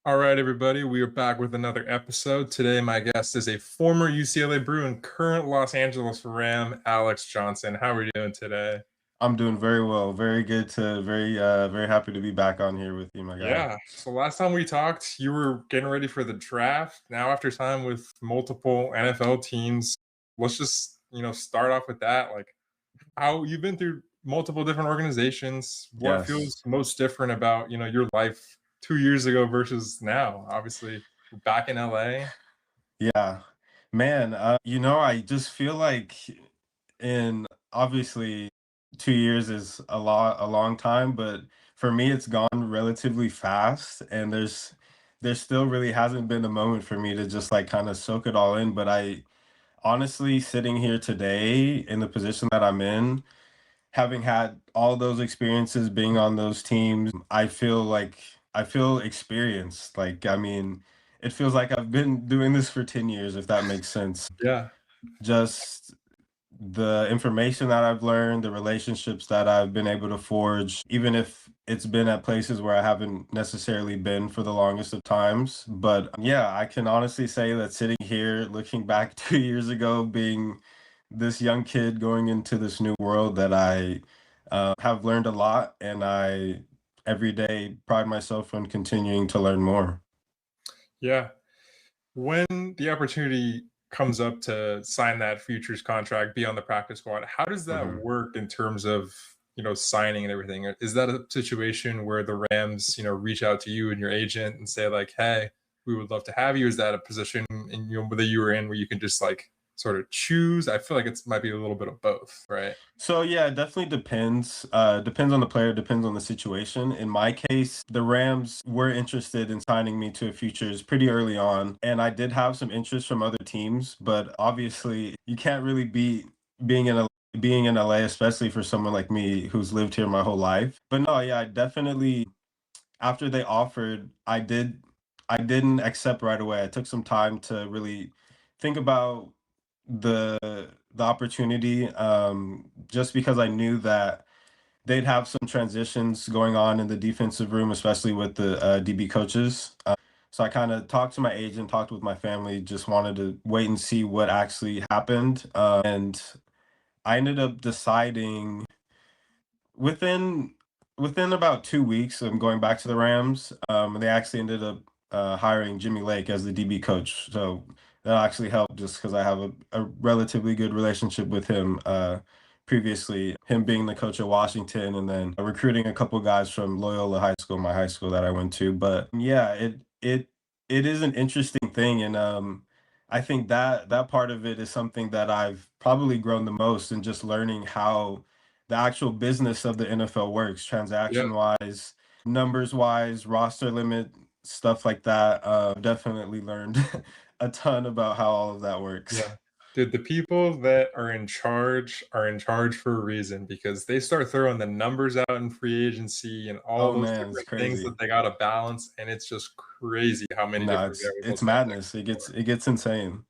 All right, everybody, we are back with another episode. Today, my guest is a former UCLA Brew and current Los Angeles Ram, Alex Johnson. How are we doing today? I'm doing very well. Very good to very happy to be back on here with you, my guy. Yeah. So last time we talked, you were getting ready for the draft. Now, after time with multiple NFL teams, let's just start off with that. Like, how you've been through multiple different organizations. What Yes. feels most different about your life 2 years ago versus now? Obviously, back in LA. Yeah. Man, I just feel like in obviously 2 years is a long time, but for me it's gone relatively fast and there still really hasn't been a moment for me to just like kind of soak it all in. But I honestly sitting here today in the position that I'm in, having had all those experiences being on those teams, I feel experienced. Like, I mean, it feels like I've been doing this for 10 years, if that makes sense. Yeah. Just the information that I've learned, the relationships that I've been able to forge, even if it's been at places where I haven't necessarily been for the longest of times. But yeah, I can honestly say that sitting here, looking back 2 years ago, being this young kid going into this new world, that I have learned a lot, and I every day pride myself on continuing to learn more. Yeah. When the opportunity comes up to sign that futures contract, be on the practice squad, how does that Mhm. work in terms of, signing and everything? Is that a situation where the Rams, reach out to you and your agent and say like, "Hey, we would love to have you"? Is that a position in that you were in where you can just like sort of choose? I feel like it's might be a little bit of both, right? So yeah, it definitely depends. Depends on the player, depends on the situation. In my case, the Rams were interested in signing me to a futures pretty early on, and I did have some interest from other teams, but obviously you can't really beat being in a being in LA, especially for someone like me who's lived here my whole life. But no, yeah, I definitely after they offered, I didn't accept right away. I took some time to really think about the the opportunity, just because I knew that they'd have some transitions going on in the defensive room, especially with the DB coaches. So I kind of talked to my agent, talked with my family, just wanted to wait and see what actually happened. And I ended up deciding within within about 2 weeks of going back to the Rams. They actually ended up hiring Jimmy Lake as the DB coach. So that actually helped just because I have a relatively good relationship with him. Previously, him being the coach at Washington, and then recruiting a couple guys from Loyola High School, my high school that I went to. But yeah, it is an interesting thing, and I think that that part of it is something that I've probably grown the most in, just learning how the actual business of the NFL works, Yeah. transaction wise, numbers wise, roster limit, stuff like that. Definitely learned a ton about how all of that works. Yeah. Dude, the people that are in charge for a reason because they start throwing the numbers out in free agency and all Oh those man, it's different things crazy. that they gotta balance, and it's just crazy how many No, different it's variables have to madness. account for. It gets insane.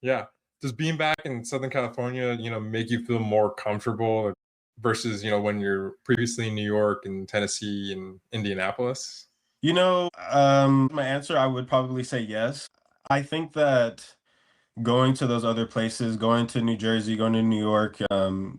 Yeah. Does being back in Southern California, make you feel more comfortable versus, when you're previously in New York and Tennessee and Indianapolis? My answer, I would probably say yes. I think that going to those other places, going to New Jersey, going to New York,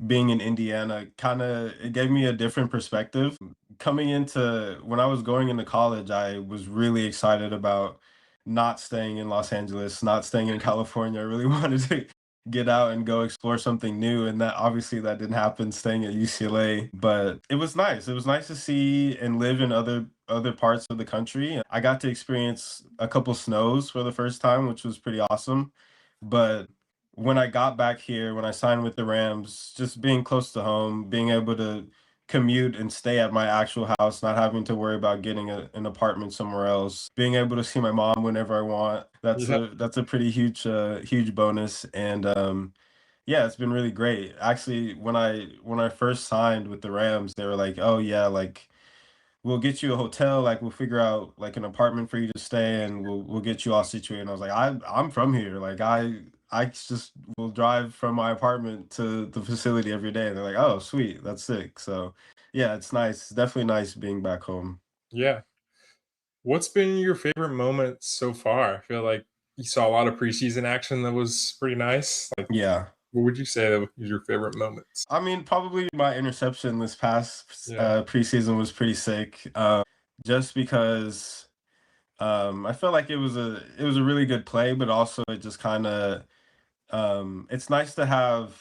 being in Indiana, kind of it gave me a different perspective. Coming into when I was going into college, I was really excited about not staying in Los Angeles, not staying in California. I really wanted to get out and go explore something new, and that obviously that didn't happen staying at UCLA, but it was nice. It was nice to see and live in other parts of the country. I got to experience a couple snows for the first time, which was pretty awesome. But when I got back here, when I signed with the Rams, just being close to home, being able to commute and stay at my actual house, not having to worry about getting an apartment somewhere else, being able to see my mom whenever I want, Yeah. that's a pretty huge bonus. And yeah, it's been really great. Actually, when I first signed with the Rams, they were like, "Oh yeah, like we'll get you a hotel, like we'll figure out like an apartment for you to stay, and we'll get you all situated." And I was like, I'm from here. Like I just will drive from my apartment to the facility every day. And they're like, "Oh, sweet, that's sick." So yeah, it's nice. It's definitely nice being back home. Yeah. What's been your favorite moment so far? I feel like you saw a lot of preseason action that was pretty nice. Like, Yeah. what would you say that was your favorite moments? I mean, probably my interception this past Yeah, preseason was pretty sick. Just because I felt like it was a really good play, but also it just kind of it's nice to have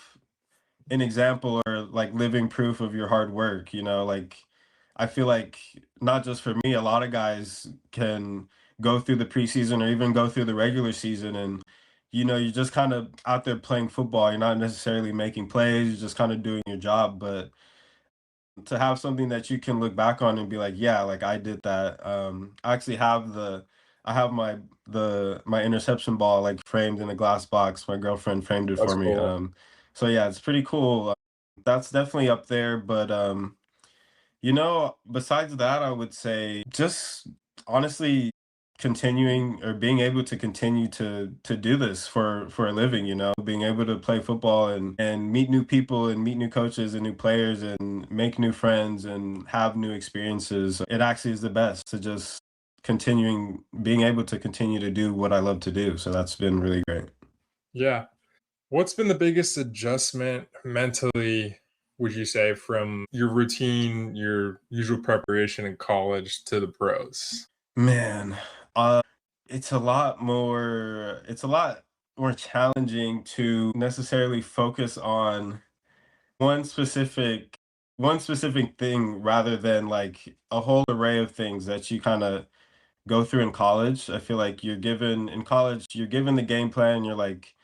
an example or like living proof of your hard work, like I feel like not just for me, a lot of guys can go through the preseason or even go through the regular season and you're just kind of out there playing football. You're not necessarily making plays, you're just kind of doing your job, but to have something that you can look back on and be like, yeah, like I did that. I actually have my interception ball like framed in a glass box. My girlfriend framed it that's for me. cool. So yeah, it's pretty cool. That's definitely up there, but besides that, I would say just honestly continuing or being able to continue to do this for a living, being able to play football and meet new people and meet new coaches and new players and make new friends and have new experiences. It actually is the best to just being able to continue to do what I love to do. So that's been really great. Yeah. What's been the biggest adjustment mentally, would you say, from your routine, your usual preparation in college to the pros? Man, uh, it's a lot more challenging to necessarily focus on one specific one specific thing rather than like a whole array of things that you kind of go through in college. I feel like you're given the game plan, you're like,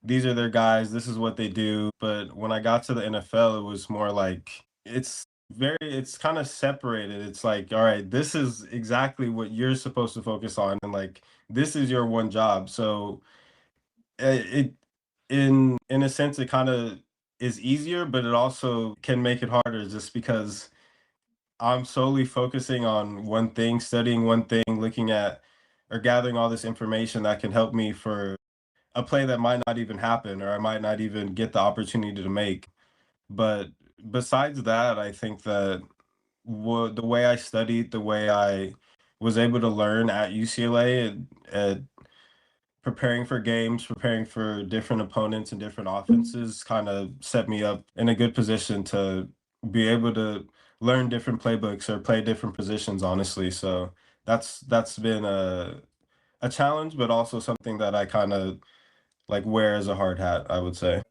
these are their guys, this is what they do. But when I got to the NFL, it was more like it's kind of separated. It's like, all right, this is exactly what you're supposed to focus on, and like this is your one job. So it in a sense it kind of is easier, but it also can make it harder just because I'm solely focusing on one thing, studying one thing, looking at or gathering all this information that can help me for a play that might not even happen or I might not even get the opportunity to make. But besides that, I think that the way I studied, the way I was able to learn at UCLA, at preparing for games, preparing for different opponents and different offenses, kind of set me up in a good position to be able to learn different playbooks or play different positions, honestly. So that's been a challenge, but also something that I kind of like wear as a hard hat, I would say.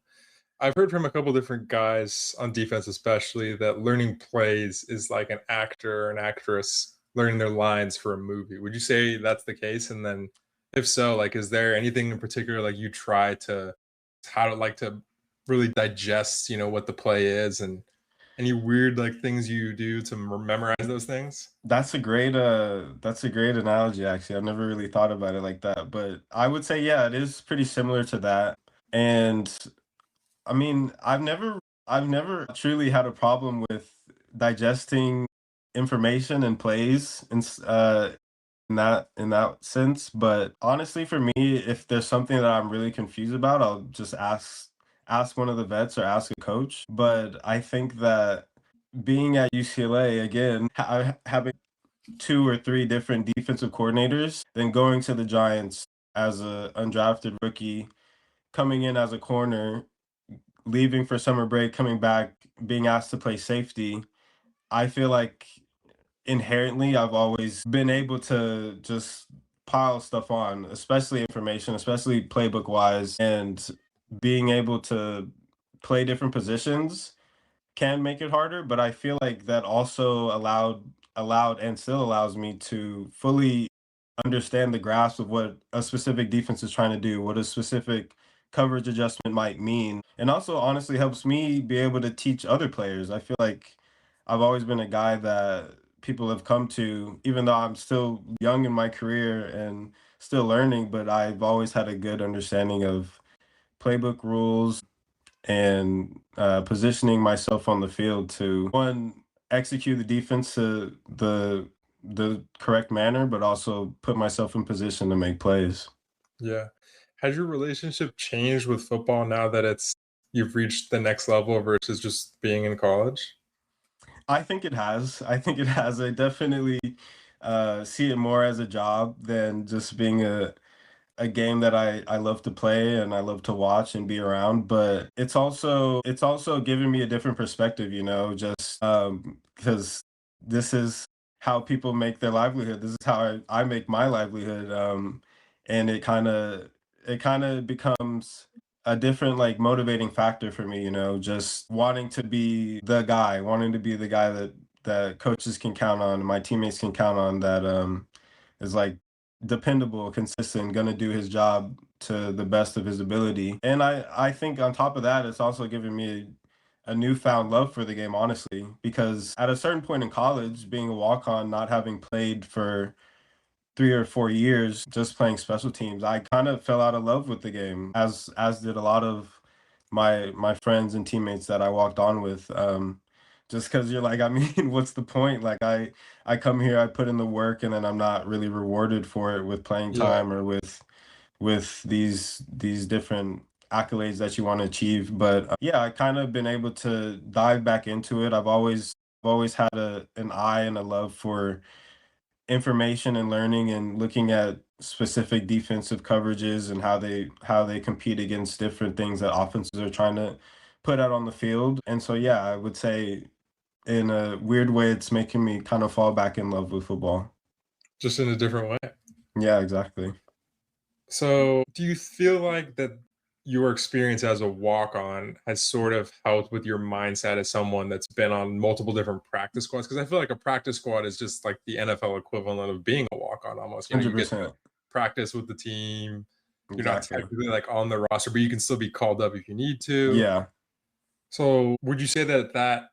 I've heard from a couple different guys on defense, especially, that learning plays is like an actor or an actress learning their lines for a movie. Would you say that's the case? And then, if so, like, is there anything in particular like you try to how to like to really digest, what the play is, and any weird like things you do to memorize those things? That's a great analogy actually. I've never really thought about it like that, but I would say yeah, it is pretty similar to that. And I mean, I've never truly had a problem with digesting information and plays in that sense. But honestly, for me, if there's something that I'm really confused about, I'll just ask one of the vets or ask a coach. But I think that being at UCLA again, having two or three different defensive coordinators, then going to the Giants as a undrafted rookie, coming in as a corner, leaving for summer break, coming back, being asked to play safety. I feel like inherently I've always been able to just pile stuff on, especially information, especially playbook wise, and being able to play different positions can make it harder, but I feel like that also allowed and still allows me to fully understand the grasp of what a specific defense is trying to do, what a specific coverage adjustment might mean, and also honestly helps me be able to teach other players. I feel like I've always been a guy that people have come to, even though I'm still young in my career and still learning, but I've always had a good understanding of playbook rules and positioning myself on the field to one execute the defense to the correct manner, but also put myself in position to make plays. Yeah. Has your relationship changed with football now that you've reached the next level versus just being in college? I think it has. I think it has. I definitely see it more as a job than just being a game that I love to play and I love to watch and be around, but it's also giving me a different perspective, just because this is how people make their livelihood. This is how I make my livelihood. And it kind of becomes a different like motivating factor for me, just wanting to be the guy, wanting to be the guy that coaches can count on, my teammates can count on, that is like dependable, consistent, gonna do his job to the best of his ability. And I think on top of that, it's also given me a newfound love for the game, honestly, because at a certain point in college, being a walk-on, not having played for 3 or 4 years, just playing special teams, I kind of fell out of love with the game, as did a lot of my friends and teammates that I walked on with. Just because you're like, I mean, what's the point? Like I come here, I put in the work, and then I'm not really rewarded for it with playing Yeah. time or with these different accolades that you want to achieve. But yeah, I kind of been able to dive back into it. I've always had an eye and a love for information and learning and looking at specific defensive coverages and how they compete against different things that offenses are trying to put out on the field. And so yeah, I would say in a weird way it's making me kind of fall back in love with football. Just in a different way. Yeah, exactly. So, do you feel like that your experience as a walk-on has sort of helped with your mindset as someone that's been on multiple different practice squads? Because I feel like a practice squad is just like the NFL equivalent of being a walk-on almost. You get to 100%. practice with the team. You're not Exactly. technically like on the roster, but you can still be called up if you need to. Yeah. So, would you say that that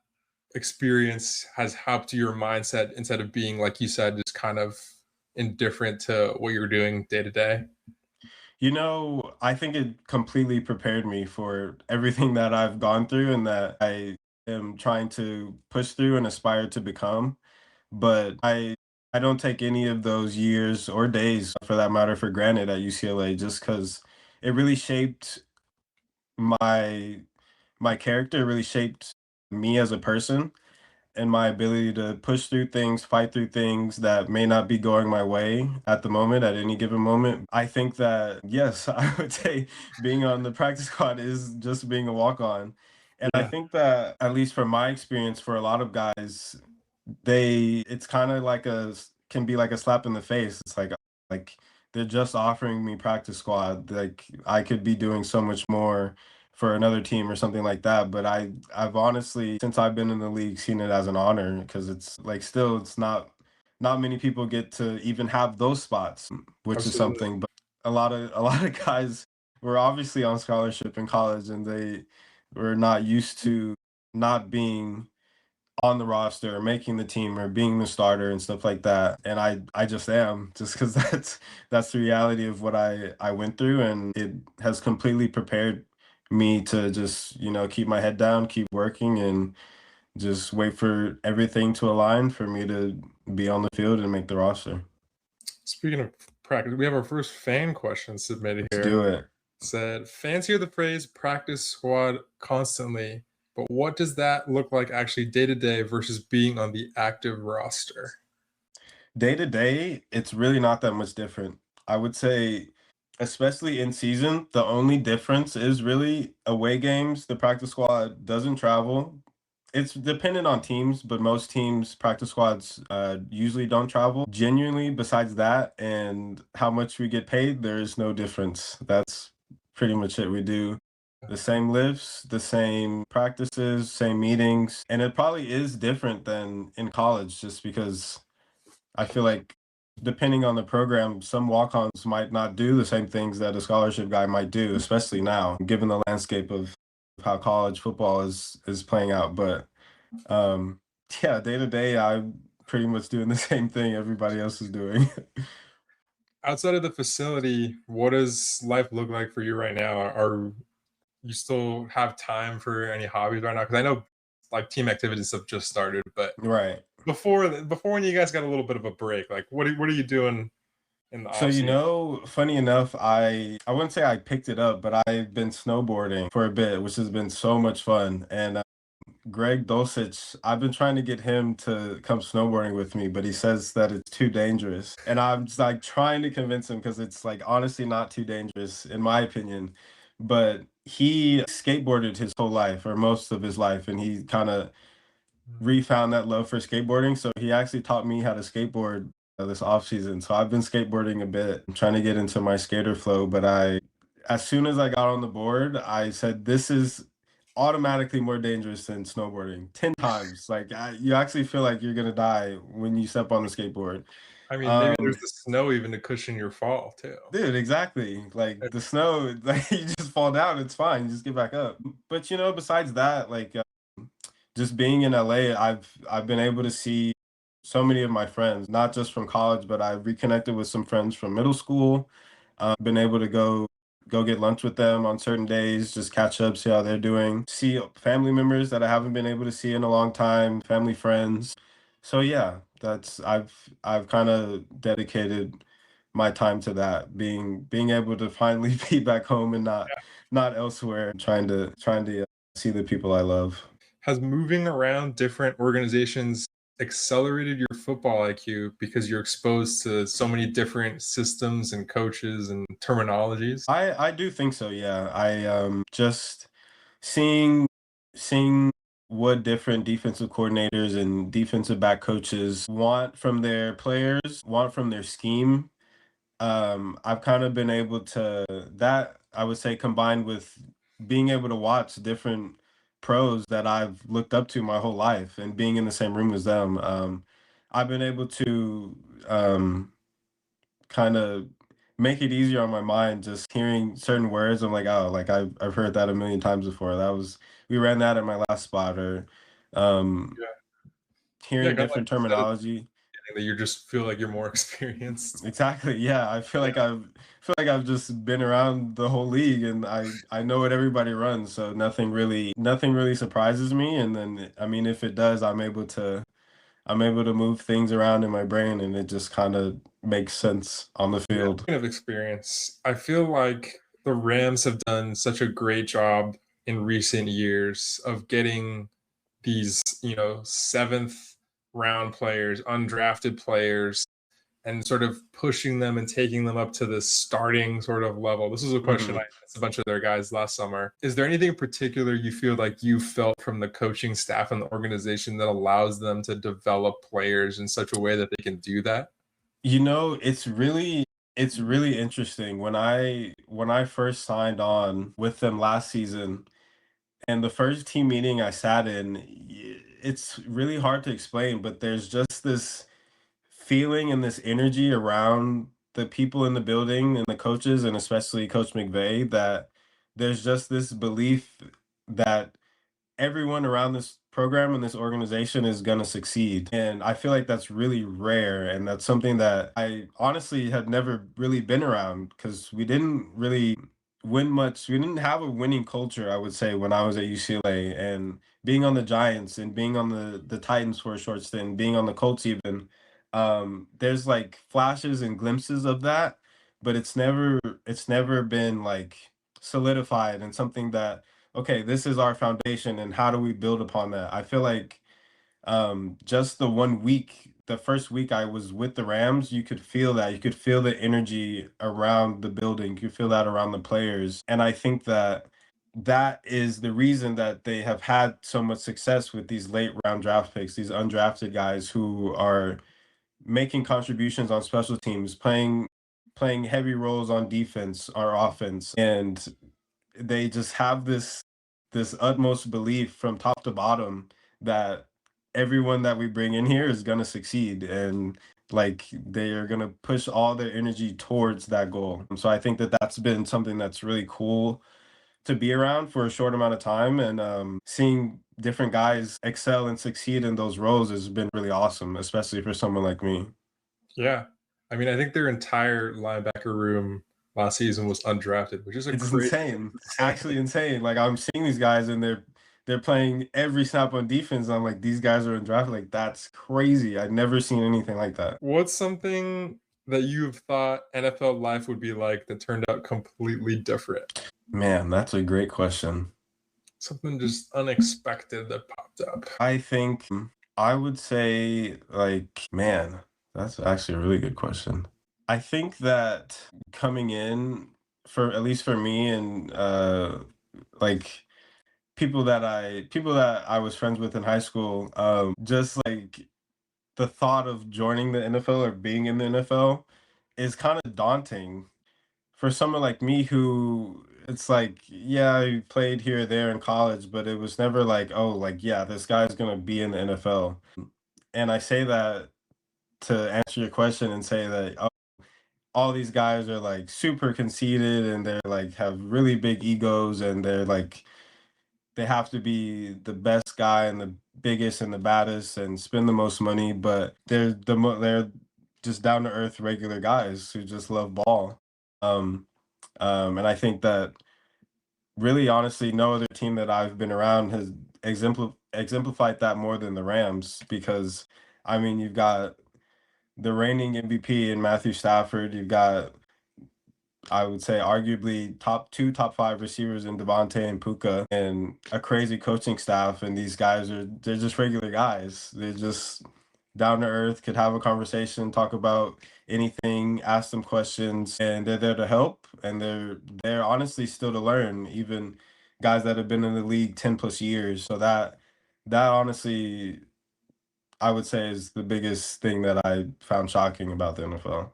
experience has helped your mindset instead of being, like you said, just kind of indifferent to what you're doing day to day? I think it completely prepared me for everything that I've gone through and that I am trying to push through and aspire to become. But I don't take any of those years or days, for that matter, for granted at UCLA, just because it really shaped my my character, it really shaped me as a person and my ability to push through things, fight through things that may not be going my way at the moment, at any given moment. I think that, yes, I would say being on the practice squad is just being a walk on. And I Yeah, think that, at least from my experience, for a lot of guys, it's kind of like can be like a slap in the face. It's like they're just offering me practice squad. Like I could be doing so much more for another team or something like that. But I've honestly, since I've been in the league, seen it as an honor, because it's like still it's not many people get to even have those spots, which is absolutely. something. But a lot of guys were obviously on scholarship in college, and they were not used to not being on the roster or making the team or being the starter and stuff like that. And I just am, just because that's the reality of what I went through, and it has completely prepared me to just, keep my head down, keep working, and just wait for everything to align for me to be on the field and make the roster. Speaking of practice, we have our first fan question submitted Let's here. do it. Said fans hear the phrase practice squad constantly, but what does that look like actually day to day versus being on the active roster? Day to day, it's really not that much different. I would say, especially in season, the only difference is really away games. The practice squad doesn't travel. It's dependent on teams, but most teams, practice squads, usually don't travel. Genuinely, besides that and how much we get paid, there is no difference. That's pretty much it. We do the same lifts, the same practices, same meetings, and it probably is different than in college just because I feel like depending on the program, some walk-ons might not do the same things that a scholarship guy might do, especially now, given the landscape of how college football is playing out. But um, yeah, day to day, I'm pretty much doing the same thing everybody else is doing. Outside of the facility, what does life look like for you right now? Are you still have time for any hobbies right now? Because I know like team activities have just started, but Right. before when you guys got a little bit of a break, like what are you doing in the So, off season? funny enough, I wouldn't say I picked it up, but I've been snowboarding for a bit, which has been so much fun. And Greg Dulcich, I've been trying to get him to come snowboarding with me, but he says that it's too dangerous. And I'm just like trying to convince him because it's like honestly not too dangerous in my opinion. But he skateboarded his whole life or most of his life, and he kind of refound that love for skateboarding. So he actually taught me how to skateboard this off season. So I've been skateboarding a bit, trying to get into my skater flow. But as soon as I got on the board, I said, this is automatically more dangerous than snowboarding 10 times. Like you actually feel like you're gonna die when you step on the skateboard. I mean, maybe there's Um, the snow even to cushion your fall too. Dude, exactly. Like the snow, like you just fall down, it's fine, you just get back up. But besides that, like just being in LA, I've been able to see so many of my friends, not just from college, but I've reconnected with some friends from middle school. Been able to go get lunch with them on certain days, just catch up, see how they're doing. See family members that I haven't been able to see in a long time, family friends. So yeah, that's I've kind of dedicated my time to that, being able to finally be back home and not elsewhere, trying to see the people I love. Has moving around different organizations accelerated your football IQ because you're exposed to so many different systems and coaches and terminologies? I do think so, yeah. I just seeing seeing what different defensive coordinators and defensive back coaches want from their players, want from their scheme. I've kind of been able to that I would say combined with being able to watch different pros that I've looked up to my whole life and being in the same room as them. I've been able to kind of make it easier on my mind just hearing certain words. I'm like, oh, like I've heard that a million times before. That was we ran that at my last spot, or um, Yeah. Yeah, hearing kind of like different you said at the terminology. beginning that you just feel like you're more experienced. Exactly. Yeah, I feel Yeah. like I've just been around the whole league, and I know what everybody runs, so nothing really surprises me. And then I mean, if it does, I'm able to move things around in my brain, and it just kind of makes sense on the Yeah, field. speaking of experience, I feel like the Rams have done such a great job in recent years of getting these, seventh round players, undrafted players, and sort of pushing them and taking them up to the starting sort of level. This is a question I Mhm. asked a bunch of their guys last summer. Is there anything in particular you feel like you felt from the coaching staff and the organization that allows them to develop players in such a way that they can do that? It's really interesting. When I first signed on with them last season, and the first team meeting I sat in, it's really hard to explain, but there's just this feeling and this energy around the people in the building and the coaches, and especially Coach McVay, that there's just this belief that everyone around this program and this organization is going to succeed. And I feel like that's really rare. And that's something that I honestly had never really been around because we didn't really win much. We didn't have a winning culture, I would say, when I was at UCLA. And being on the Giants and being on the Titans for a short stint, being on the Colts even, there's like flashes and glimpses of that, but it's never been like solidified and something that okay, this is our foundation and how do we build upon that? I feel like just the one week, the first week I was with the Rams, you could feel that. You could feel the energy around the building. You could feel that around the players. And I think that that is the reason that they have had so much success with these late round draft picks, these undrafted guys who are making contributions on special teams, playing heavy roles on defense or offense. And they just have this utmost belief from top to bottom that everyone that we bring in here is going to succeed, and like they are going to push all their energy towards that goal. So I think that that's been something that's really cool to be around for a short amount of time, and seeing different guys excel and succeed in those roles has been really awesome, especially for someone like me. Yeah. I mean, I think their entire linebacker room last season was undrafted, which is a It's crazy insane. thing to say. Actually insane. Like I'm seeing these guys and they're playing every snap on defense. I'm like, these guys are in draft. Like that's crazy. I've never seen anything like that. What's something that you've thought NFL life would be like that turned out completely different? Man, that's a great question. Something just unexpected that popped up. I think I would say, like, man, that's actually a really good question. I think that coming in, for at least for me, and like people that I was friends with in high school, just like the thought of joining the NFL or being in the NFL is kind of daunting for someone like me who it's like, yeah, I played here or there in college, but it was never like, oh, like, yeah, this guy's gonna be in the NFL. And I say that to answer your question and say that, oh, all these guys are like super conceited and they're like have really big egos and they're like they have to be the best guy and the biggest and the baddest and spend the most money, but they're just down to earth regular guys who just love ball. Um, and I think that really honestly, no other team that I've been around has exemplified that more than the Rams because I mean you've got the reigning MVP in Matthew Stafford, you've got I would say arguably top two, top five receivers in Devontae and Puka, and a crazy coaching staff. And these guys they're just regular guys. They're just down to earth, could have a conversation, talk about anything, ask them questions, and they're there to help. And they're honestly still to learn, even guys that have been in the league 10 plus years. So that honestly I would say is the biggest thing that I found shocking about the NFL.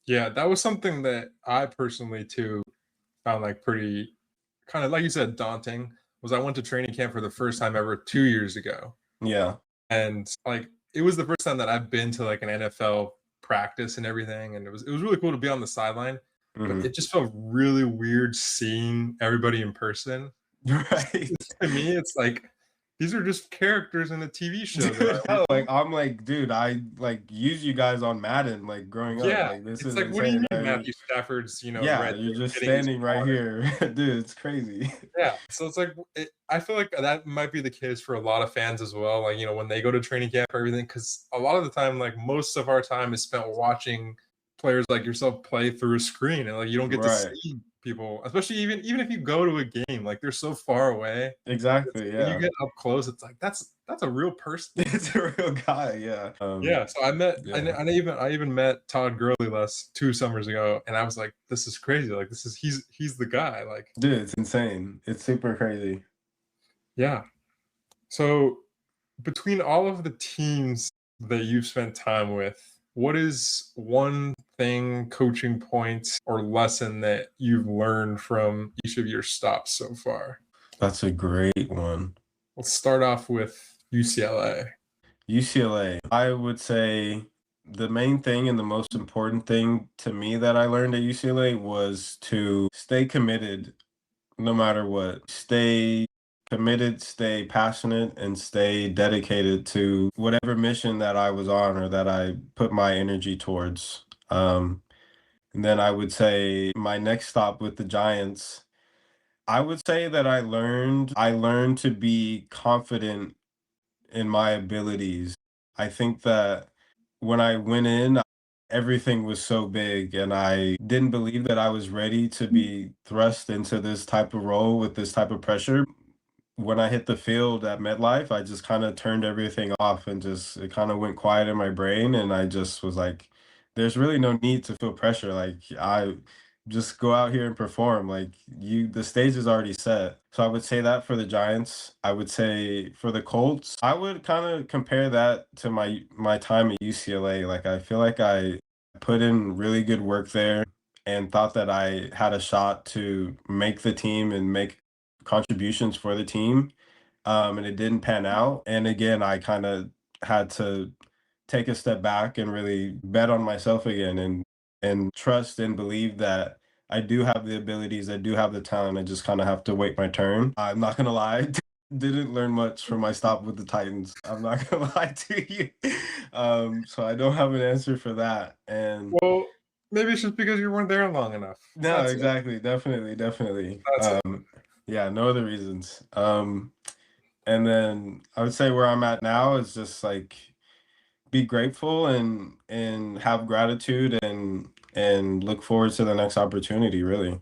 Yeah, that was something that I personally too found like pretty kind of like you said daunting. Was I went to training camp for the first time ever 2 years ago, Yeah. and like it was the first time that I've been to like an NFL practice and everything, and it was really cool to be on the sideline. But Hmm. it just felt really weird seeing everybody in person. Right. To me, it's like these are just characters in a TV show that Dude, no, like I'm like, dude, I like use you guys on Madden like growing up. yeah, Like this it's is like, what do you insane. mean Matthew Stafford's, Yeah, right you're there just getting his standing right water? here. Dude, it's crazy. Yeah, so it's like I feel like that might be the case for a lot of fans as well. Like when they go to training camp or everything, because a lot of the time, like most of our time is spent watching players like yourself play through a screen, and like you don't get to Right. see people, especially even if you go to a game, like they're so far away. Exactly, When you yeah. get up close, it's like that's a real person. It's a real guy, yeah. Yeah, so Yeah. I even met Todd Gurley last 2 summers ago, and I was like, this is crazy. Like he's the guy. Like Dude, it's insane. It's super crazy. yeah. So between all of the teams that you've spent time with, what is one thing, coaching point, or lesson that you've learned from each of your stops so far? That's a great one. Let's start off with UCLA. UCLA, I would say the main thing and the most important thing to me that I learned at UCLA was to stay committed no matter what. Stay committed, stay passionate, and stay dedicated to whatever mission that I was on or that I put my energy towards. And then I would say my next stop with the Giants, I would say that I learned to be confident in my abilities. I think that when I went in, everything was so big, and I didn't believe that I was ready to be thrust into this type of role with this type of pressure. When I hit the field at MetLife, I just kind of turned everything off and just it kind of went quiet in my brain, and I just was like, there's really no need to feel pressure. Like I just go out here and perform. Like the stage is already set. So I would say that for the Giants. I would say for the Colts, I would kind of compare that to my time at UCLA. Like I feel like I put in really good work there and thought that I had a shot to make the team and make contributions for the team. And it didn't pan out. And again, I kind of had to take a step back and really bet on myself again and trust and believe that I do have the abilities, I do have the talent. I just kind of have to wait my turn. I'm not gonna lie, didn't learn much from my stop with the Titans. I'm not gonna lie to you. So I don't have an answer for that. And Well, maybe it's just because you weren't there long enough. no, That's it. exactly, definitely, definitely. That's it. Yeah, no other reasons. And then I would say where I'm at now is just like be grateful and have gratitude and look forward to the next opportunity, really.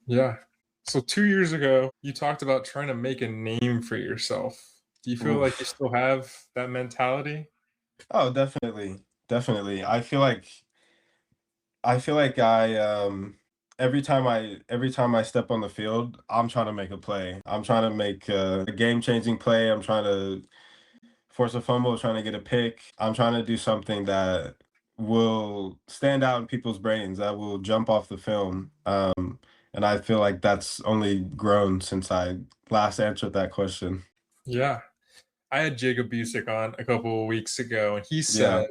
Yeah. So 2 years ago, you talked about trying to make a name for yourself. Do you feel like you Oof. still have that mentality? Oh, definitely. Definitely. I feel like every time I step on the field, I'm trying to make a play. I'm trying to make a game-changing play. I'm trying to force a fumble, trying to get a pick. I'm trying to do something that will stand out in people's brains, that will jump off the film. And I feel like that's only grown since I last answered that question. Yeah. I had Jacob Busick on a couple of weeks ago, and he Yeah. said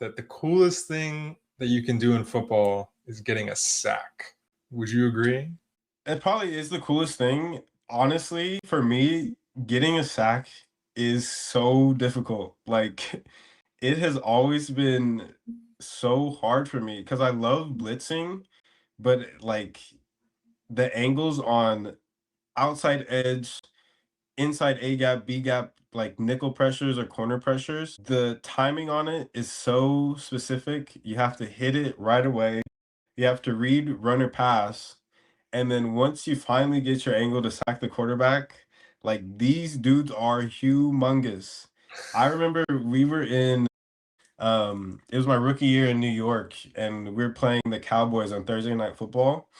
that the coolest thing that you can do in football is getting a sack. Would you agree? It probably is the coolest thing. Honestly, for me, getting a sack is so difficult. Like, it has always been so hard for me because I love blitzing, but like the angles on outside edge, inside A gap, B gap, like nickel pressures or corner pressures, the timing on it is so specific. You have to hit it right away. You have to read runner pass. And then once you finally get your angle to sack the quarterback, like these dudes are humongous. I remember we were in it was my rookie year in New York and we were playing the Cowboys on Thursday Night Football.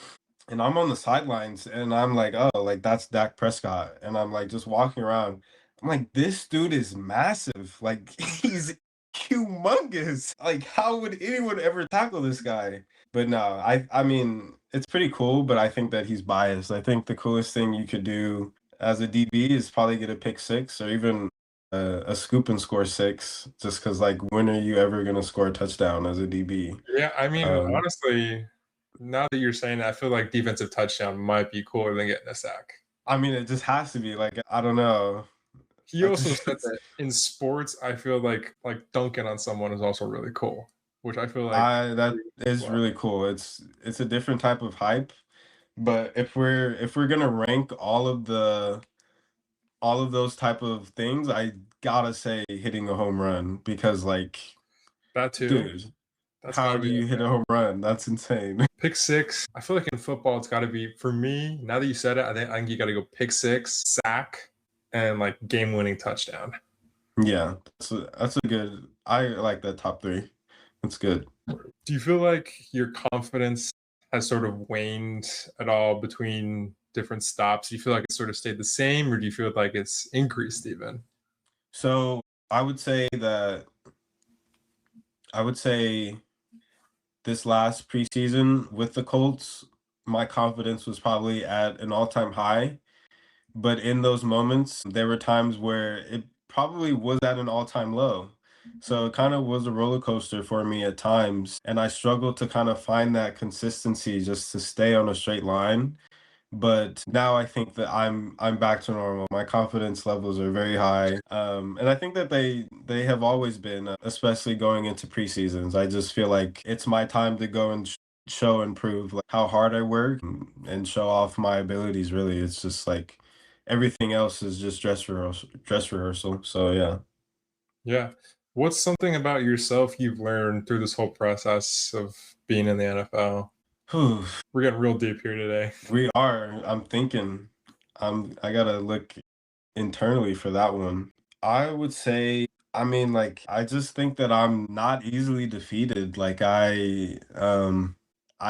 And I'm on the sidelines and I'm like, oh, like that's Dak Prescott. And I'm like just walking around. I'm like, this dude is massive. Like he's humongous. Like, how would anyone ever tackle this guy? But no, I mean, it's pretty cool, but I think that he's biased. I think the coolest thing you could do as a DB is probably get a pick six or even a scoop and score six, just because like when are you ever gonna score a touchdown as a DB? Yeah, I mean, Um, honestly, now that you're saying that, I feel like defensive touchdown might be cooler than getting a sack. I mean, it just has to be like I don't know. He I also just said that in sports, I feel like dunking on someone is also really cool, which I feel like I that pretty cool as is well. really cool. It's a different type of hype, but if we're gonna rank all of those type of things, I gotta say hitting a home run because like, That too. dude, That's got how to do be up you hit a there. home run? That's insane. Pick six. I feel like in football, it's got to be for me. Now that you said it, I think you got to go pick six, sack, and like game-winning touchdown. Yeah, that's a good. I like that top three. That's good. Do you feel like your confidence has sort of waned at all between different stops? Do you feel like it's sort of stayed the same, or do you feel like it's increased even? So I would say that I would say this last preseason with the Colts, my confidence was probably at an all-time high. But in those moments, there were times where it probably was at an all-time low. So it kind of was a roller coaster for me at times. And I struggled to kind of find that consistency just to stay on a straight line. But now I think that I'm back to normal. My confidence levels are very high, and I think that they have always been, especially going into preseasons. I just feel like it's my time to go and show and prove like how hard I work and show off my abilities. Really, it's just like everything else is just dress rehearsal. Dress rehearsal. So yeah. Yeah. What's something about yourself you've learned through this whole process of being in the NFL? Whew. We're getting real deep here today. We are. I'm thinking. I gotta look internally for that one. I would say, I mean, like, I just think that I'm not easily defeated. Like I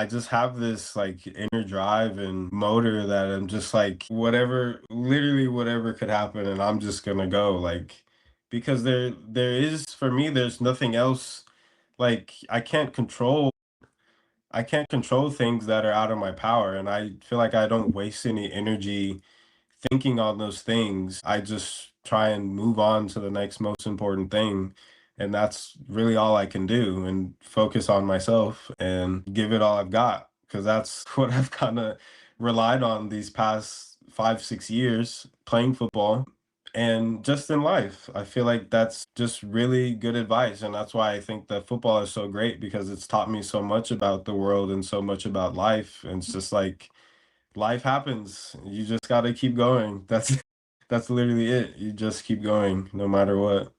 just have this like inner drive and motor that I'm just like whatever, literally whatever could happen and I'm just gonna go like because there is for me there's nothing else like I can't control things that are out of my power and I feel like I don't waste any energy thinking on those things. I just try and move on to the next most important thing. And that's really all I can do and focus on myself and give it all I've got. Because that's what I've kind of relied on these past 5, 6 years playing football and just in life. I feel like that's just really good advice. And that's why I think that football is so great because it's taught me so much about the world and so much about life. And it's just like, life happens. You just got to keep going. That's literally it. You just keep going no matter what.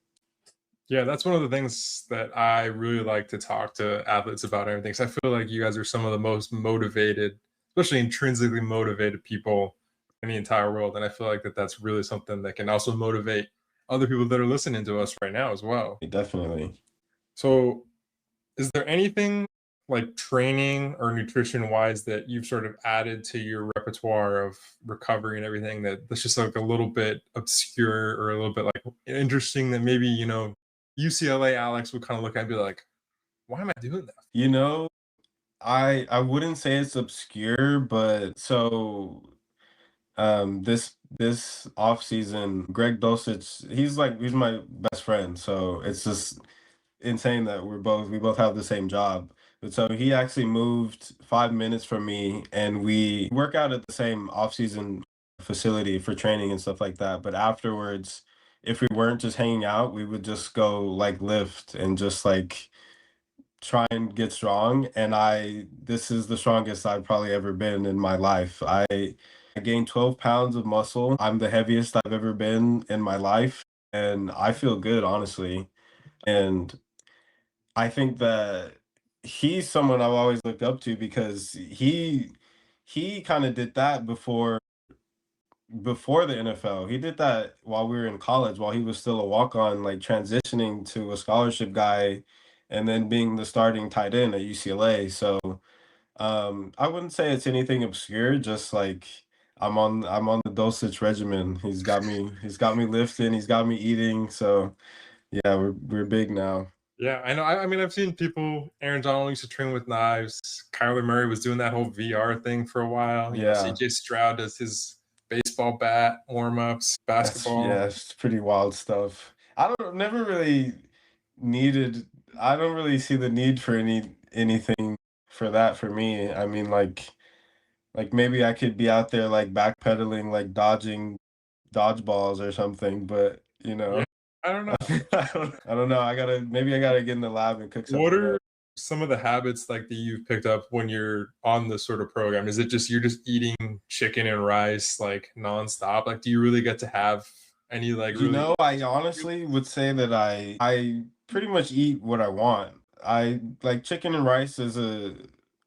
Yeah, that's one of the things that I really like to talk to athletes about and everything. 'Cause I feel like you guys are some of the most motivated especially intrinsically motivated people in the entire world. And I feel like that's really something that can also motivate other people that are listening to us right now as well. Definitely. So, is there anything like training or nutrition wise that you've sort of added to your repertoire of recovery and everything that's just like a little bit obscure or a little bit like interesting that maybe, UCLA Alex would kind of look at and be like, why am I doing that? You know, I wouldn't say it's obscure, but so this off season, Greg Dosich, he's my best friend. So it's just insane that we both have the same job. But so he actually moved 5 minutes from me, and we work out at the same off season facility for training and stuff like that. But afterwards, if we weren't just hanging out, we would just go like lift and just like try and get strong. And this is the strongest I've probably ever been in my life. I gained 12 pounds of muscle. I'm the heaviest I've ever been in my life, and I feel good, honestly. And I think that he's someone I've always looked up to because he kind of did that before the NFL. He did that while we were in college, while he was still a walk-on, like transitioning to a scholarship guy and then being the starting tight end at UCLA. So I wouldn't say it's anything obscure, just like I'm on the dosage regimen. He's got me lifting, he's got me eating. So yeah, we're big now. Yeah, I know. I mean, I've seen people. Aaron Donald used to train with knives. Kyler Murray was doing that whole VR thing for a while. Yeah. CJ Stroud does his baseball bat warm ups, basketball. Yeah, it's pretty wild stuff. I don't never really needed I don't really see the need for anything for that for me. I mean like maybe I could be out there like backpedaling, like dodging dodgeballs or something, but Yeah, I don't know. I don't know. I gotta get in the lab and cook What something are up. some of the habits like that you've picked up when you're on this sort of program? Is it just you're just eating chicken and rice like nonstop? Like, do you really get to have any like You really? know, I honestly would say that I pretty much eat what I want. I like chicken and rice is a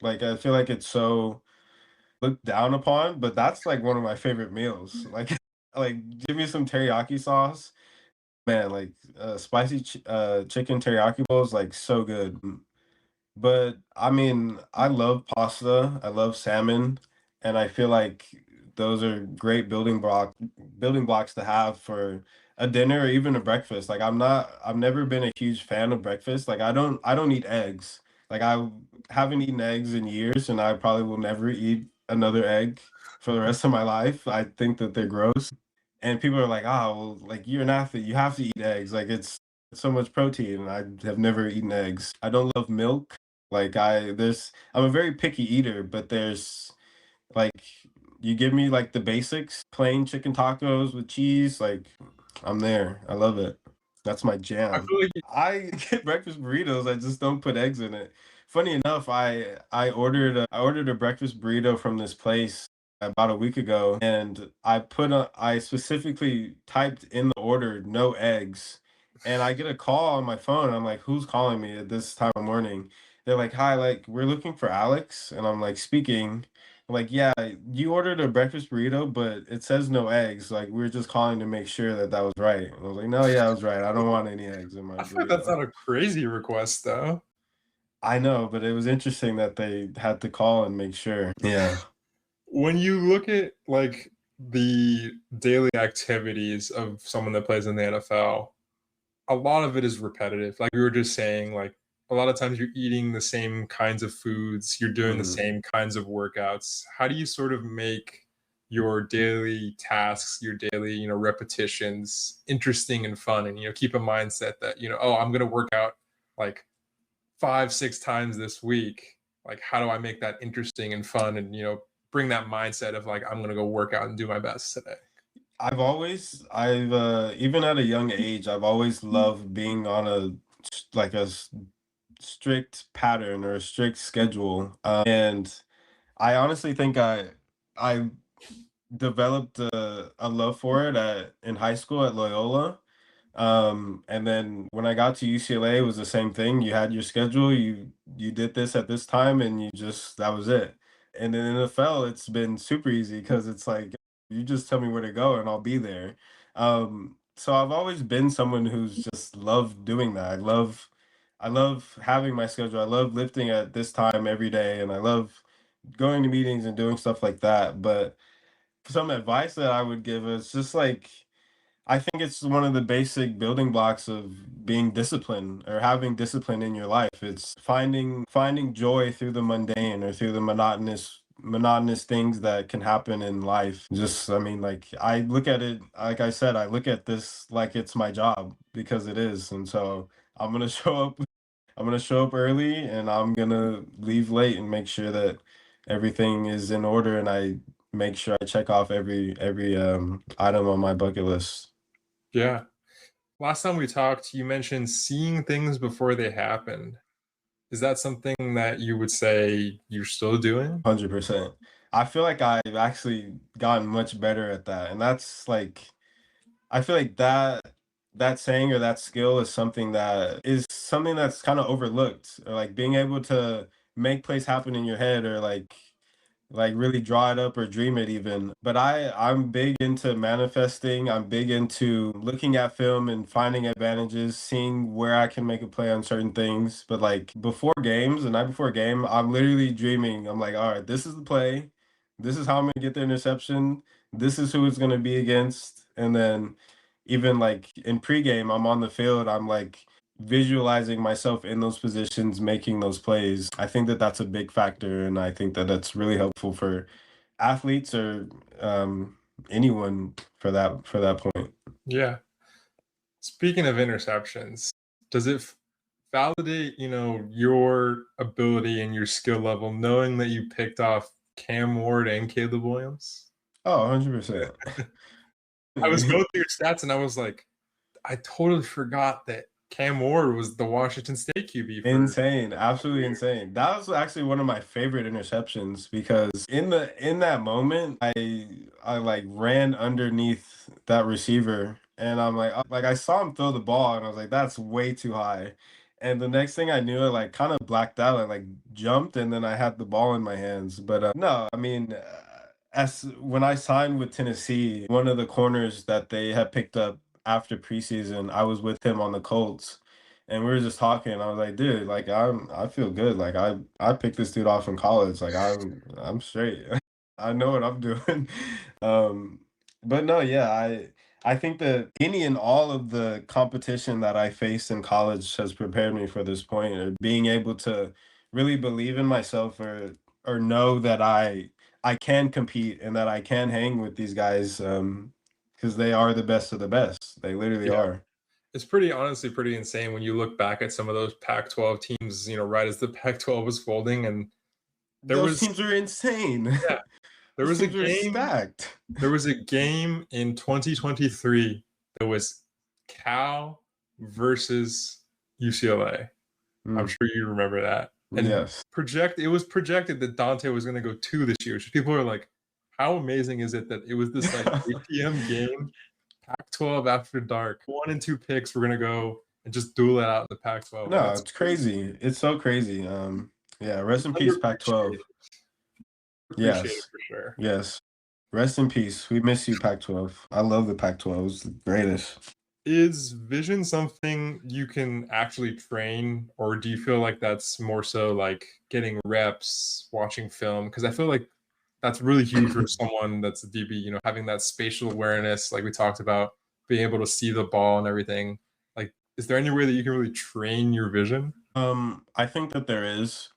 like I feel like it's so looked down upon, but that's like one of my favorite meals. Like like give me some teriyaki sauce. Man, like spicy chicken teriyaki bowl is like so good. But I mean, I love pasta, I love salmon, and I feel like those are great building blocks to have for a dinner or even a breakfast. Like I've never been a huge fan of breakfast. Like I don't eat eggs. Like I haven't eaten eggs in years, and I probably will never eat another egg for the rest of my life. I think that they're gross. And people are like, "Oh, well, like you're an athlete, you have to eat eggs. Like it's so much protein." And I have never eaten eggs. I don't love milk. Like I'm a very picky eater, but there's like you give me like the basics, plain chicken tacos with cheese, like I'm there. I love it. That's my I jam. feel like I get breakfast burritos, I just don't put eggs in it. Funny enough, I ordered a breakfast burrito from this place about a week ago, and I specifically typed in the order no eggs, and I get a call on my phone. I'm like, who's calling me at this time of morning? They're like, hi, like we're looking for Alex, and I'm like speaking. I'm like, yeah, you ordered a breakfast burrito, but it says no eggs. Like, we're just calling to make sure that that was right. And I was like, no, yeah, I was right. I don't want any eggs in my I feel like that's burrito. not a crazy request though. I know, but it was interesting that they had to call and make sure. Yeah. When you look at like the daily activities of someone that plays in the NFL, a lot of it is repetitive. Like we were just saying, like a lot of times you're eating the same kinds of foods, you're doing the Mhm. same kinds of workouts. How do you sort of make your daily tasks, your daily, repetitions interesting and fun and keep a mindset that, oh, I'm gonna work out like 5, 6 times this week. Like how do I make that interesting and fun and bring that mindset of like I'm gonna go work out and do my best today. I've even at a young age, I've always loved being on like strict pattern or a strict schedule. And I honestly think I developed a love for it in high school at Loyola. And then when I got to UCLA, it was the same thing. You had your schedule, you did this at this time, and you just that was it. And in NFL, it's been super easy because it's like you just tell me where to go and I'll be there. So I've always been someone who's just loved doing that. I love having my schedule. I love lifting at this time every day, and I love going to meetings and doing stuff like that. But some advice that I would give is just like I think it's one of the basic building blocks of being disciplined or having discipline in your life. It's finding joy through the mundane or through the monotonous things that can happen in life. Just I mean, like I look at it, like I said, I look at this like it's my job because it is. And so I'm gonna show up early and I'm gonna leave late and make sure that everything is in order and I make sure I check off every item on my bucket list. Yeah. Last time we talked, you mentioned seeing things before they happened. Is that something that you would say you're still doing? 100%. I feel like I've actually gotten much better at that. And that's like I feel like that saying or that skill is something that's kind of overlooked. Or like being able to make plays happen in your head or like really draw it up or dream it even. But I'm big into manifesting. I'm big into looking at film and finding advantages, seeing where I can make a play on certain things. But like before games, the night before a game, I'm literally dreaming. I'm like, all right, this is the play. This is how I'm gonna get the interception. This is who it's gonna be against. And then even like in pregame, I'm on the field. I'm like visualizing myself in those positions, making those plays. I think that that's a big factor, and I think that that's really helpful for athletes or anyone for that point. Yeah. Speaking of interceptions, does it validate, your ability and your skill level knowing that you picked off Cam Ward and Caleb Williams? Oh, 100%. I was going through your stats and I was like, I totally forgot that Cam Ward was the Washington State QB for Insane, absolutely years. insane. That was actually one of my favorite interceptions because in that moment, I like ran underneath that receiver and I'm like I saw him throw the ball and I was like that's way too high. And the next thing I knew, I like kind of blacked out. I like jumped and then I had the ball in my hands. But no, I mean, as when I signed with Tennessee, one of the corners that they had picked up after preseason, I was with him on the Colts and we were just talking. I was like, dude, like I feel good. Like I picked this dude off in college. Like I'm straight. I know what I'm doing. Um, but no, yeah, I think that any and all of the competition that I faced in college has prepared me for this point, or being able to really believe in myself or know that I can compete and that I can hang with these guys because they are the best of the best. They literally Yeah. are. It's pretty honestly pretty insane when you look back at some of those Pac-12 teams, right as the Pac-12 was folding and there Those was teams are insane. yeah, there Those was a teams are game stacked. there was a game in 2023 that was Cal versus UCLA. I'm Mm, sure you remember that. And yes. it was projected that Dante was going to go 2 this year. So people are like, how amazing is it that it was this like 8 p.m. game, Pac-12 after dark, 1 and 2 picks. We're gonna go and just duel it out in the Pac-12. Like No, that's it's crazy. crazy. It's so crazy. Yeah, rest It's in peace, underappreciated. Pac-12. Appreciated Yes. for sure. Yes. Rest in peace. We miss you, Pac-12. I love the Pac-12. It's the greatest. Is vision something you can actually train, or do you feel like that's more so like getting reps, watching film? Because I feel like that's really huge for someone that's a DB, having that spatial awareness, like we talked about, being able to see the ball and everything. Like, is there any way that you can really train your vision? I think that there is.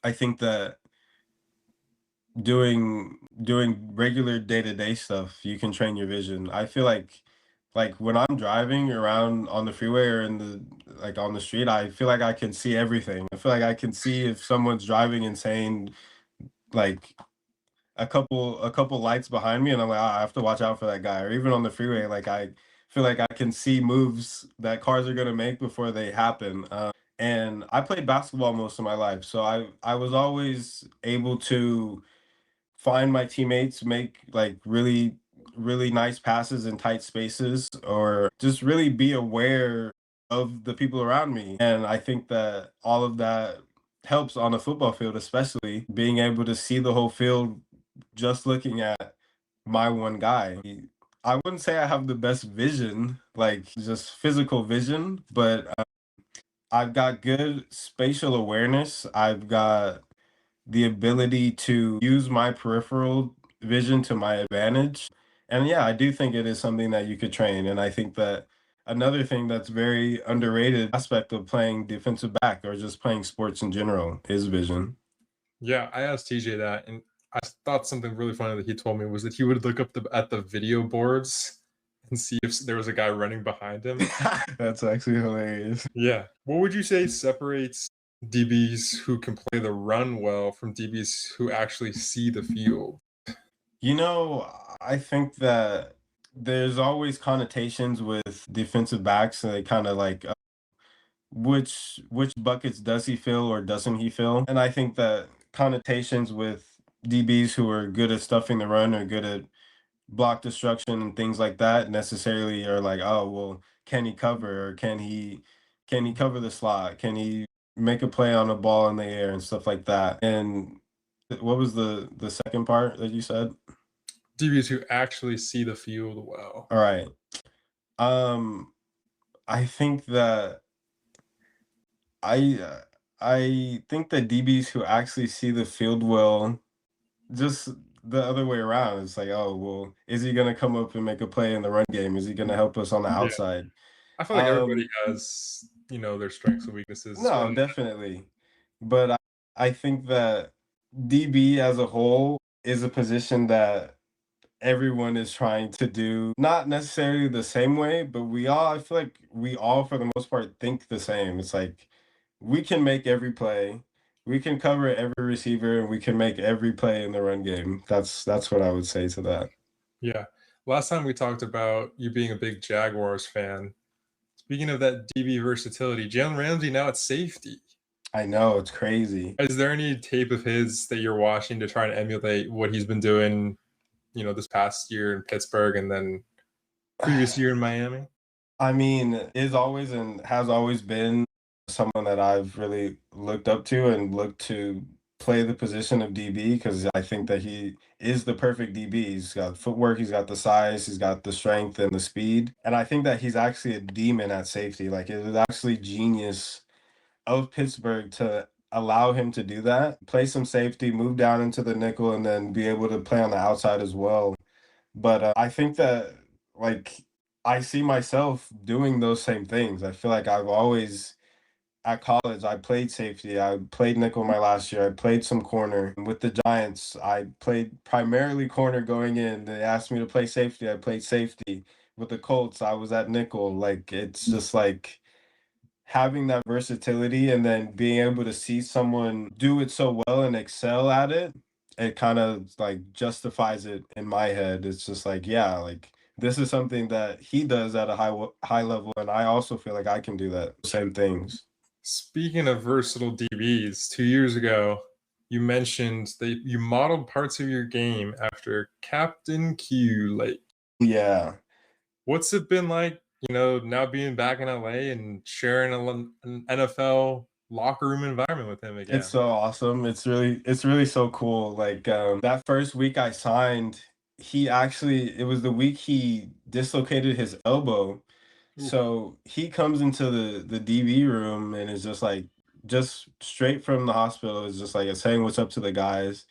I think that doing regular day-to-day stuff, you can train your vision. I feel like when I'm driving around on the freeway or in the like on the street, I feel like I can see everything. I feel like I can see if someone's driving insane, like a couple lights behind me, and I'm like, "Ah, I have to watch out for that guy. Or even on the freeway, like I feel like I can see moves that cars are gonna make before they happen. And I played basketball most of my life, so I was always able to find my teammates, make like really nice passes in tight spaces, or just really be aware of the people around me. And I think that all of that helps on a football field, especially being able to see the whole field just looking at my one guy. I wouldn't say I have the best vision, like just physical vision, but I've got good spatial awareness. I've got the ability to use my peripheral vision to my advantage. And yeah, I do think it is something that you could train. And I think that another thing that's very underrated aspect of playing defensive back or just playing sports in general is vision. Yeah, I asked TJ that, and I thought something really funny that he told me was that he would look up at the video boards and see if there was a guy running behind him. That's actually hilarious. Yeah. What would you say separates DBs who can play the run well from DBs who actually see the field? You know, I think that there's always connotations with defensive backs. So they kind of like which buckets does he fill or doesn't he fill? And I think that connotations with DBs who are good at stuffing the run or good at block destruction and things like that necessarily are like, oh well, can he cover or can he cover the slot? Can he make a play on a ball in the air and stuff like that? And what was the second part that you said? DBs who actually see the field well. All right. Um, I think that I I think that DBs who actually see the field well, just the other way around. It's like, oh well, is he gonna come up and make a play in the run game? Is he gonna help us on the Yeah. outside? I feel like everybody Um, has, their strengths and weaknesses. no, definitely. But I think that DB as a whole is a position that everyone is trying to do not necessarily the same way, but I feel like we all for the most part think the same. It's like we can make every play, we can cover every receiver, and we can make every play in the run game. That's what I would say to that. Yeah. Last time we talked about you being a big Jaguars fan. Speaking of that DB versatility, Jalen Ramsey now at safety. I know it's crazy. Is there any tape of his that you're watching to try and emulate what he's been doing, this past year in Pittsburgh and then previous year in Miami? I mean, is always and has always been someone that I've really looked up to and looked to play the position of DB because I think that he is the perfect DB. He's got footwork, he's got the size, he's got the strength and the speed. And I think that he's actually a demon at safety. Like it was actually genius of Pittsburgh to allow him to do that, play some safety, move down into the nickel, and then be able to play on the outside as well. But I think that like I see myself doing those same things. I feel like I've always at college I played safety. I played nickel my last year. I played some corner. With the Giants, I played primarily corner going in. They asked me to play safety. I played safety. With the Colts, I was at nickel. Like it's just like having that versatility and then being able to see someone do it so well and excel at it, it kind of like justifies it in my head. It's just like, yeah, like this is something that he does at a high level, and I also feel like I can do that same things. Speaking of versatile DBs, 2 years ago, you mentioned that you modeled parts of your game after Captain Q Lake. Yeah. What's it been like, now being back in LA and sharing an NFL locker room environment with him It's again? so awesome. It's really so cool. Like that first week I signed, it was the week he dislocated his elbow. Oof. So he comes into the DB room and is just straight from the hospital is just like saying what's up to the guys.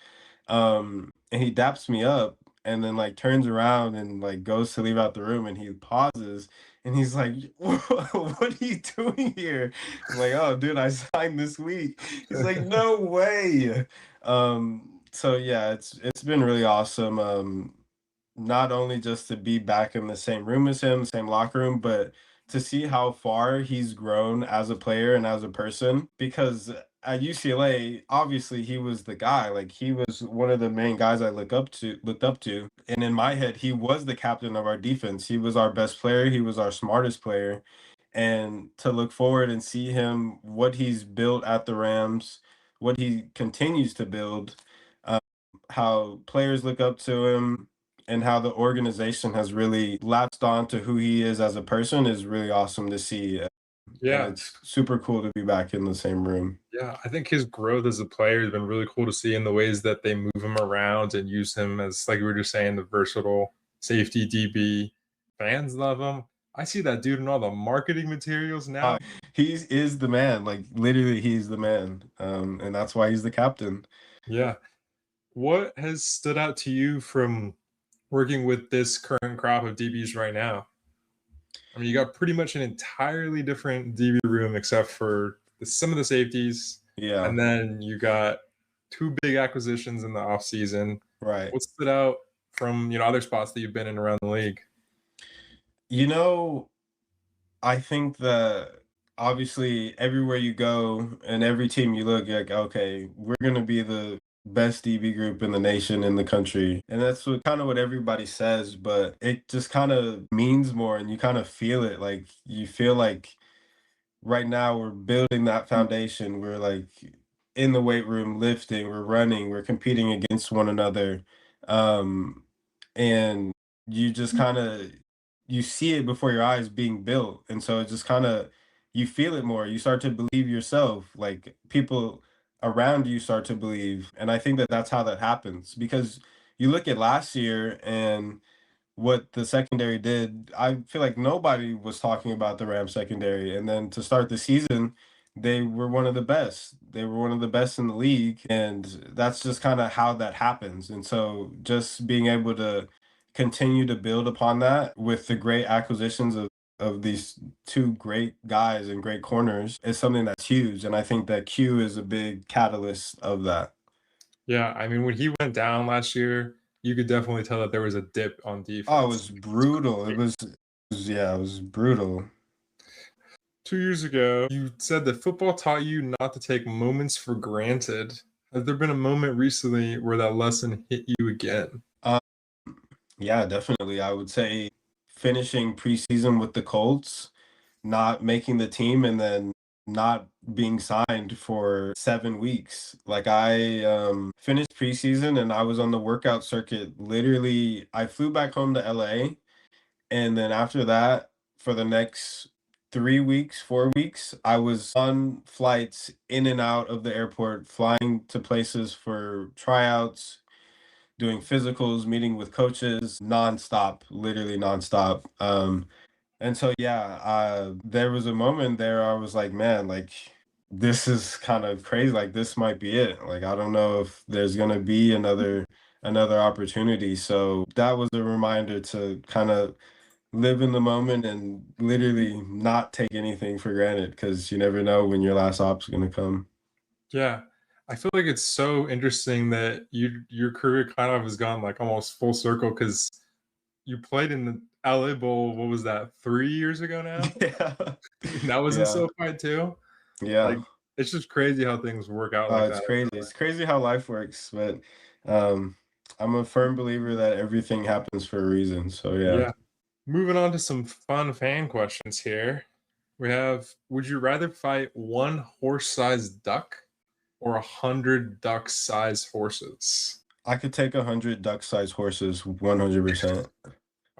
And he daps me up and then like turns around and like goes to leave out the room and he pauses and he's like, "What are you doing here?" I'm like, "Oh, dude, I signed this week." He's like, "No way." So yeah, it's been really awesome. Not only just to be back in the same room as him, same locker room, but to see how far he's grown as a player and as a person. Because at UCLA, obviously he was the guy. Like he was one of the main guys I looked up to. And in my head, he was the captain of our defense. He was our best player, he was our smartest player. And to look forward and see him what he's built at the Rams, what he continues to build, how players look up to him and how the organization has really latched on to who he is as a person is really awesome to see. and Yeah. it's super cool to be back in the same room. Yeah, I think his growth as a player has been really cool to see in the ways that they move him around and use him as, like we were just saying, the versatile safety DB. Fans love him. I see that dude in all the marketing materials now. He is the man, like literally, he's the man, and that's why he's the captain. Yeah. What has stood out to you from working with this current crop of DBs right now? I mean, you got pretty much an entirely different DB room except for some of the safeties, Yeah, and then you got two big acquisitions in the offseason. right. What stood out from other spots that you've been in around the league? You know, I think that obviously everywhere you go and every team you look, you're like, okay, we're gonna be the best DB group in the nation, in the country. And that's what kind of what everybody says, but it just kind of means more and you kind of feel it. Like you feel like right now we're building that foundation. We're like in the weight room lifting, we're running, we're competing against one another. Um, and you just kind of you see it before your eyes being built. And so it just kind of you feel it more. You start to believe yourself. Like people around you start to believe. And I think that that's how that happens because you look at last year and what the secondary did, I feel like nobody was talking about the Rams secondary. And then to start the season, they were one of the best. They were one of the best in the league. And that's just kind of how that happens. And so just being able to continue to build upon that with the great acquisitions of these two great guys and great corners is something that's huge. And I think that Q is a big catalyst of that. Yeah, I mean, when he went down last year, you could definitely tell that there was a dip on Oh, it defense. was brutal. Yeah, it was brutal. 2 years ago, you said that football taught you not to take moments for granted. Has there been a moment recently where that lesson hit you again? Um, yeah, definitely. I would say finishing preseason with the Colts, not making the team, and then not being signed for 7 weeks. Like I finished preseason and I was on the workout circuit. Literally, I flew back home to LA, and then after that, for the next 3 weeks, 4 weeks, I was on flights in and out of the airport, flying to places for tryouts, doing physicals, meeting with coaches nonstop, literally nonstop. And so yeah, there was a moment there I was like, man, like this is kind of crazy. Like this might be it. Like I don't know if there's gonna be another opportunity. So that was a reminder to kind of live in the moment and literally not take anything for granted because you never know when your last op's gonna come. Yeah. I feel like it's so interesting that your career kind of has gone like almost full circle because you played in the LA Bowl, what was that, 3 years ago now? Yeah. That was in Yeah. SoFi too. Yeah. Like, it's just crazy how things work out like It's that. crazy. It's crazy how life works, but um, I'm a firm believer that everything happens for a reason. So yeah. Yeah. Moving on to some fun fan questions here. We have, would you rather fight one horse-sized duck or 100 duck-sized horses? I could take 100 duck-sized horses 100%. A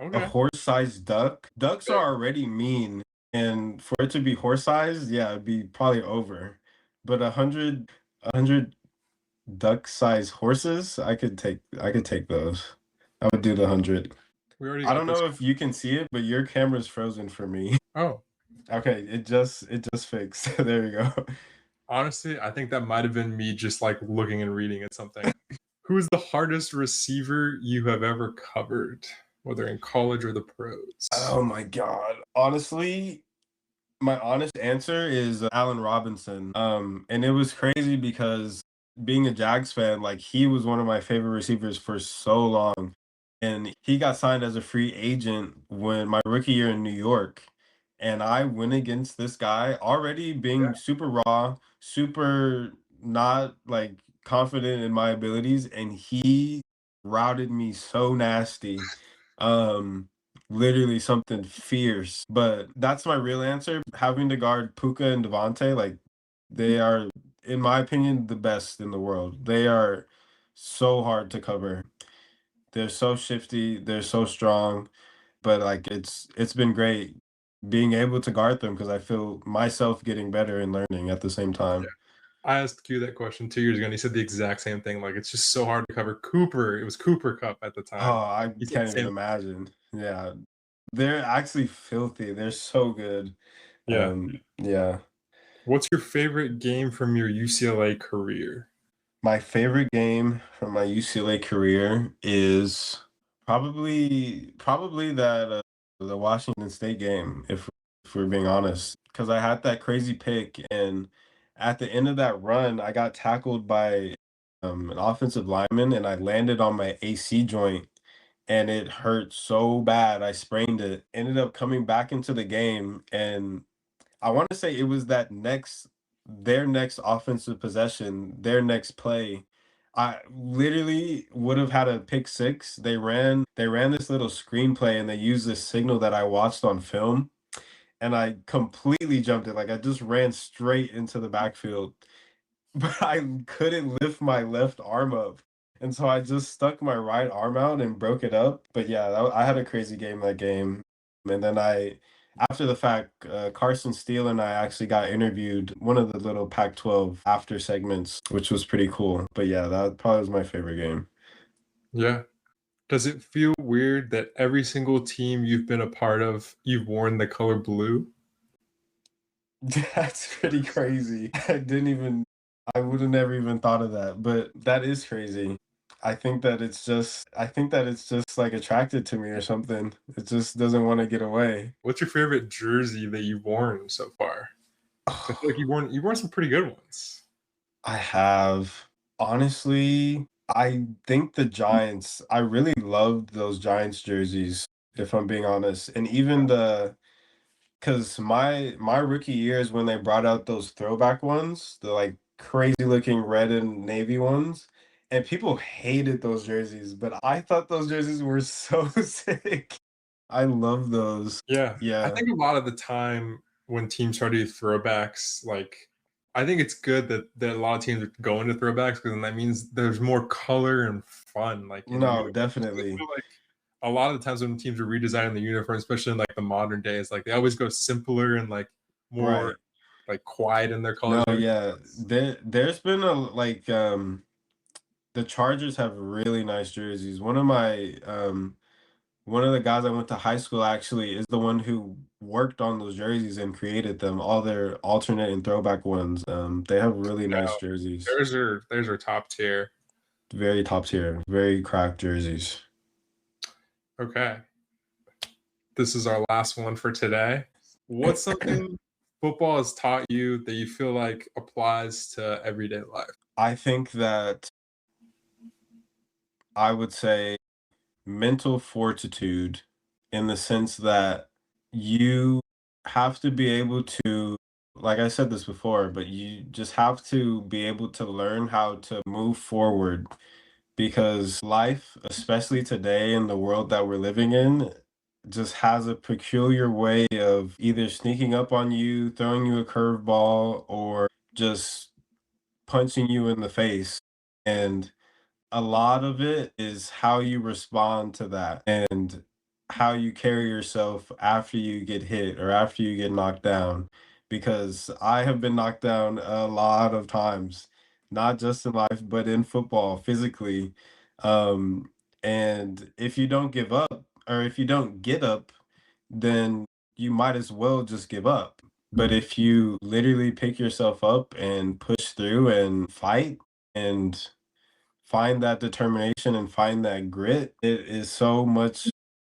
Okay. horse-sized duck. Ducks are already mean, and for it to be horse-sized, yeah, it'd be probably over. But 100 duck-sized horses, I could take those. I would do the 100. We already I got don't this. know if you can see it, but your camera's frozen for me. Oh, Okay, it just fixed. There you go. honestly, I think that might have been me just like looking and reading at something. Who is the hardest receiver you have ever covered, whether in college or the pros? Oh my God. Honestly, my honest answer is Allen Robinson. And it was crazy because being a Jags fan, like he was one of my favorite receivers for so long. And he got signed as a free agent when my rookie year in New York. And I went against this guy already being super raw, super not like confident in my abilities, and he routed me so nasty. Um, Literally something fierce. But that's my real answer. Having to guard Puka and Devontae, like they are, in my opinion, the best in the world. They are so hard to cover. They're so shifty, they're so strong, but like it's been great. being able to guard them because I feel myself getting better and learning at the same time. I asked Q that question 2 years ago, and he said the exact same thing. Like, it's just so hard to cover. Cooper, it was Cooper Cup at the Oh, time. I He said the can't even same. imagine. Yeah. They're actually filthy. They're so good. Yeah. Yeah. What's your favorite game from your UCLA career? My favorite game from my UCLA career is probably that the Washington State game, if we're being honest, because I had that crazy pick, and at the end of that run, I got tackled by an offensive lineman, and I landed on my AC joint, and it hurt so bad. I sprained it. Ended up coming back into the game, and I want to say it was their next offensive possession, their next play. I literally would have had a pick six. They ran this little screenplay and they used this signal that I watched on film and I completely jumped it. Like I just ran straight into the backfield, but I couldn't lift my left arm up. And so I just stuck my right arm out and broke it up. But yeah, I had a crazy game that game. And then after the fact, Carson Steele and I actually got interviewed one of the little Pac-12 after segments, which was pretty cool. But yeah, that probably was my favorite game. Yeah. Does it feel weird that every single team you've been a part of, you've worn the color blue? That's pretty crazy. I would have never even thought of that, but that is crazy. I think that it's just like attracted to me or something. It just doesn't want to get away. What's your favorite jersey that you've worn so far? I feel like you've worn some pretty good ones. I have honestly, I think the Giants, I really loved those Giants jerseys, if I'm being honest. And even the because my rookie years when they brought out those throwback ones, the like crazy looking red and navy ones, and people hated those jerseys, but I thought those jerseys were so sick. I love those. Yeah. I Yeah. think a lot of the time when teams try to do throwbacks, like I think it's good that a lot of teams are going to throwbacks because then that means there's more color and fun like in No, uniforms. 'Cause I definitely. feel like a lot of the times when teams are redesigning the uniform, especially in like the modern days, like they always go simpler and like more Right. like quiet in their No, colors and everything. yeah. There's been a like the Chargers have really nice jerseys. One of the guys I went to high school actually is the one who worked on those jerseys and created them, all their alternate and throwback ones. They have really nice No, jerseys. theirs are top tier. Very top tier, very cracked jerseys. Okay. This is our last one for today. What's something football has taught you that you feel like applies to everyday life? I think that I would say mental fortitude in the sense that you have to be able to, like I said this before, but you just have to be able to learn how to move forward because life, especially today in the world that we're living in, just has a peculiar way of either sneaking up on you, throwing you a curveball, or just punching you in the face. And a lot of it is how you respond to that and how you carry yourself after you get hit or after you get knocked down. Because I have been knocked down a lot of times, not just in life, but in football, physically. Um, and if you don't give up or if you don't get up, then you might as well just give up. But if you literally pick yourself up and push through and fight, and find that determination and find that grit, it is so much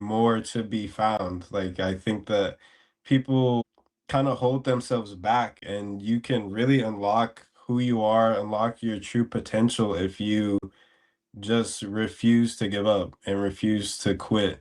more to be found. Like I think that people kind of hold themselves back and you can really unlock who you are, unlock your true potential if you just refuse to give up and refuse to quit.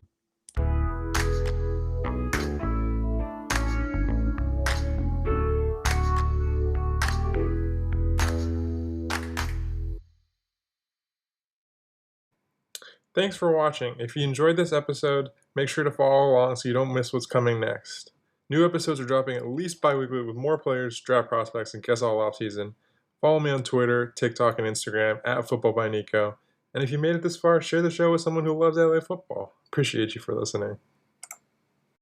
Thanks for watching. If you enjoyed this episode, make sure to follow along so you don't miss what's coming next. New episodes are dropping at least bi-weekly with more players, draft prospects, and guess all offseason. Follow me on Twitter, TikTok, and Instagram at Football by Nico. And if you made it this far, share the show with someone who loves LA football. Appreciate you for listening.